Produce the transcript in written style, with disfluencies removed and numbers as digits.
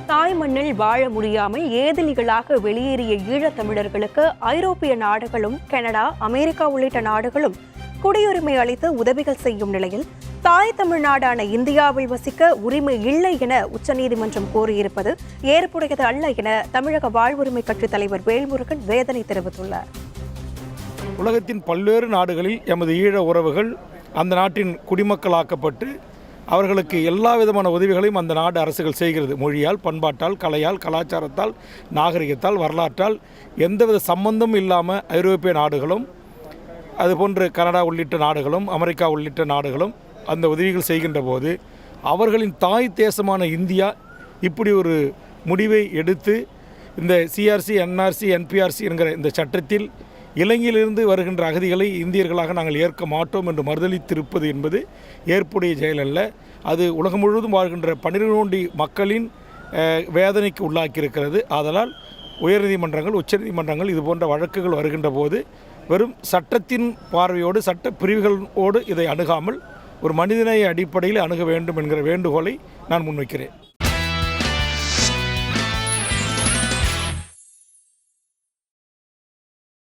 தாய் மண்ணில் வாழ முடியாமல் ஏதிலிகளாக வெளியேறிய ஈழத்தமிழர்களுக்கு ஐரோப்பிய நாடுகளும் கனடா, அமெரிக்கா உள்ளிட்ட நாடுகளும் குடியுரிமை அளித்து உதவிகள் செய்யும் நிலையில் தாய் தமிழ்நாடான இந்தியாவில் வசிக்க உரிமை இல்லை என உச்சநீதிமன்றம் கோரியிருப்பது ஏற்புடையது அல்ல என தமிழக வாழ்வுரிமை கட்சித் தலைவர் வேல்முருகன் வேதனை தெரிவித்துள்ளார். உலகத்தின் பல்வேறு நாடுகளில் எமது ஈழ உறவுகள் அந்த நாட்டின் குடிமக்களாக்கப்பட்டு அவர்களுக்கு எல்லா விதமான உதவிகளையும் அந்த நாடு அரசுகள் செய்கிறது. மொழியால், பண்பாட்டால், கலையால், கலாச்சாரத்தால், நாகரிகத்தால், வரலாற்றால் எந்தவித சம்பந்தமும் இல்லாமல் ஐரோப்பிய நாடுகளும் அதுபோன்று கனடா உள்ளிட்ட நாடுகளும் அமெரிக்கா உள்ளிட்ட நாடுகளும் அந்த உதவிகள் செய்கின்ற போது அவர்களின் தாய் தேசமான இந்தியா இப்படி ஒரு முடிவை எடுத்து இந்த சிஆர்சி, என்ஆர்சி, என்பிஆர்சி என்கிற இந்த சட்டத்தில் இலங்கையிலிருந்து வருகின்ற அகதிகளை இந்தியர்களாக நாங்கள் ஏற்க மாட்டோம் என்று மறுதளித்திருப்பது என்பது ஏற்புடைய செயல் அல்ல. அது உலகம் முழுவதும் வாழ்கின்ற 12 கோடி மக்களின் வேதனைக்கு உள்ளாக்கியிருக்கிறது. ஆதலால் உயர்நீதிமன்றங்கள், உச்சநீதிமன்றங்கள் இது போன்ற வழக்குகள் வருகின்ற போது வெறும் சட்டத்தின் பார்வையோடு, சட்ட பிரிவுகளோடு இதை அணுகாமல் ஒரு மனிதநேய அடிப்படையில் அணுக வேண்டும் என்கிற வேண்டுகோளை நான் முன்வைக்கிறேன்.